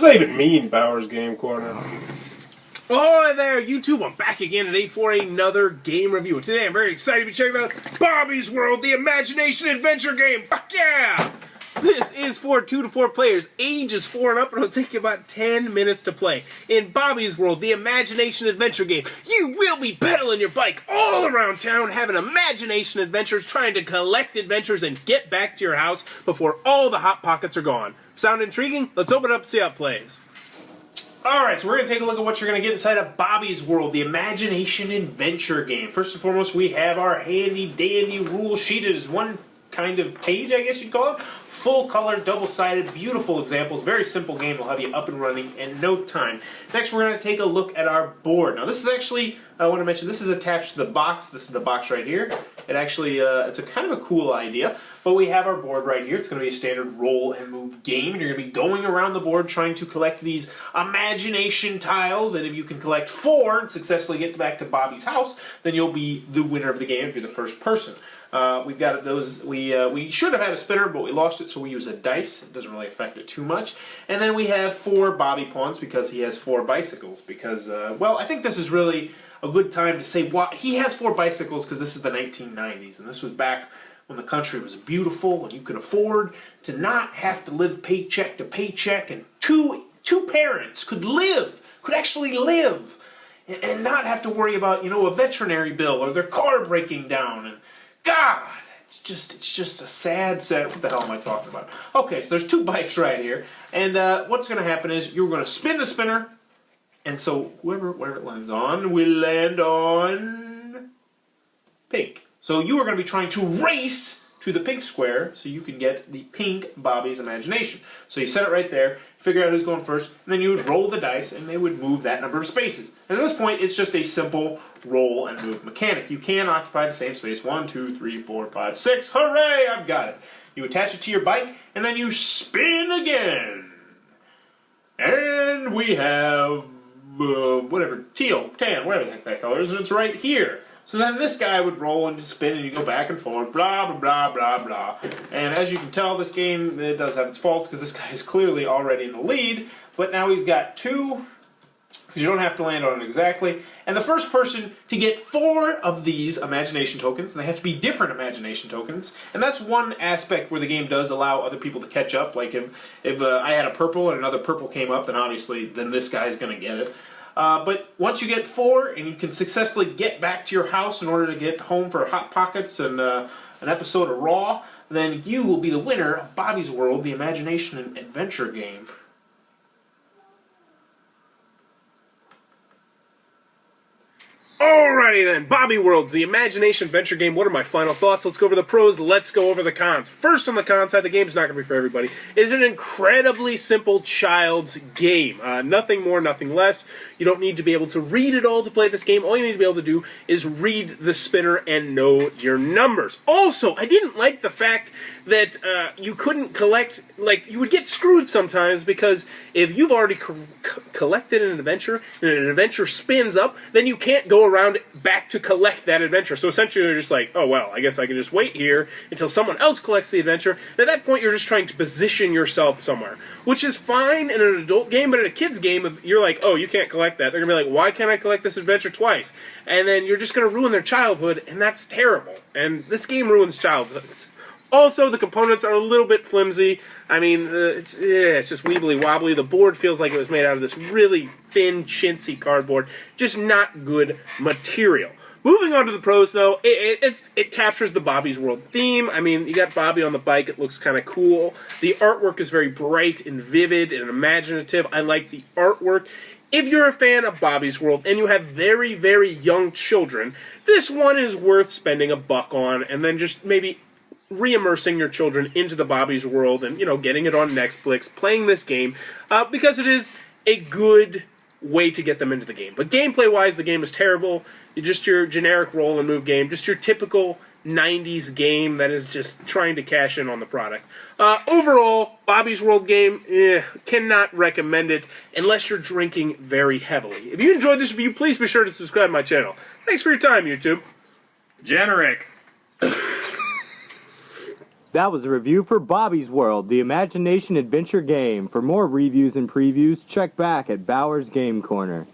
that even mean, Bowers Game Corner? Oh, there, YouTube. I'm back again today for another game review. And today I'm very excited to be checking out Bobby's World, the Imagination Adventure game. Fuck yeah! This is for 2 to 4 players, ages 4 and up, and it'll take you about 10 minutes to play. In Bobby's World, the Imagination Adventure game, you will be pedaling your bike all around town, having imagination adventures, trying to collect adventures and get back to your house before all the Hot Pockets are gone. Sound intriguing? Let's open it up and see how it plays. Alright, so we're going to take a look at what you're going to get inside of Bobby's World, the Imagination Adventure game. First and foremost, we have our handy-dandy rule sheet. It is one kind of page, I guess you'd call it. Full color, double-sided, beautiful examples. Very simple game. We'll have you up and running in no time. Next, we're going to take a look at our board. Now, this is actually, I want to mention, this is attached to the box. This is the box right here. It actually, it's a kind of a cool idea. But we have our board right here. It's going to be a standard roll and move game. You're going to be going around the board trying to collect these imagination tiles. And if you can collect 4 and successfully get back to Bobby's house, then you'll be the winner of the game if you're the first person. We've got those, we should have had a spinner, but we lost it, so we use a dice. It doesn't really affect it too much. And then we have 4 Bobby pawns because he has 4 bicycles. Because, well, I think this is really a good time to say why he has 4 bicycles because this is the 1990s. And this was back when the country was beautiful and you could afford to not have to live paycheck to paycheck. And two parents could actually live and not have to worry about, you know, a veterinary bill or their car breaking down. And God, it's just a sad, what the hell am I talking about? Okay, so there's 2 bikes right here, and what's going to happen is you're going to spin the spinner, and so where it lands on, will land on pink. So you are going to be trying to race to the pink square so you can get the pink Bobby's Imagination. So you set it right there, figure out who's going first, and then you would roll the dice and they would move that number of spaces. And at this point, it's just a simple roll and move mechanic. You can occupy the same space. 1, 2, 3, 4, 5, 6. Hooray! I've got it. You attach it to your bike and then you spin again. And we have whatever, teal, tan, whatever the heck that color is, and it's right here. So then this guy would roll and spin and you go back and forth, blah, blah, blah, blah, blah. And as you can tell, this game, it does have its faults because this guy is clearly already in the lead. But now he's got 2, because you don't have to land on it exactly. And the first person to get 4 of these imagination tokens, and they have to be different imagination tokens. And that's one aspect where the game does allow other people to catch up. Like if I had a purple and another purple came up, then obviously then this guy's going to get it. But once you get 4 and you can successfully get back to your house in order to get home for Hot Pockets and an episode of Raw, then you will be the winner of Bobby's World, the Imagination and Adventure game. Alrighty then, Bobby World's the Imagination Adventure game. What are my final thoughts? Let's go over the pros, let's go over the cons. First on the cons side, the game's not going to be for everybody. It is an incredibly simple child's game. Nothing more, nothing less. You don't need to be able to read it all to play this game. All you need to be able to do is read the spinner and know your numbers. Also, I didn't like the fact that you couldn't collect, like, you would get screwed sometimes because if you've already collected an adventure and an adventure spins up, then you can't go around back to collect that adventure. So essentially you're just like, oh well, I guess I can just wait here until someone else collects the adventure. And at that point you're just trying to position yourself somewhere, which is fine in an adult game, but in a kid's game, if you're like, oh, you can't collect that, they're going to be like, why can't I collect this adventure twice? And then you're just going to ruin their childhood, and that's terrible. And this game ruins childhoods. Also, the components are a little bit flimsy. I mean, it's just weebly wobbly. The board feels like it was made out of this really thin, chintzy cardboard. Just not good material. Moving on to the pros, though, it captures the Bobby's World theme. I mean, you got Bobby on the bike. It looks kind of cool. The artwork is very bright and vivid and imaginative. I like the artwork. If you're a fan of Bobby's World and you have very, very young children, this one is worth spending $1 on and then just maybe re-immersing your children into the Bobby's World and, you know, getting it on Netflix, playing this game, because it is a good way to get them into the game. But gameplay-wise, the game is terrible. Just your generic roll and move game, just your typical 90s game that is just trying to cash in on the product. Overall, Bobby's World game, cannot recommend it unless you're drinking very heavily. If you enjoyed this review, please be sure to subscribe to my channel. Thanks for your time, YouTube. Generic. That was a review for Bobby's World, the Imagination Adventure game. For more reviews and previews, check back at Bowers Game Corner.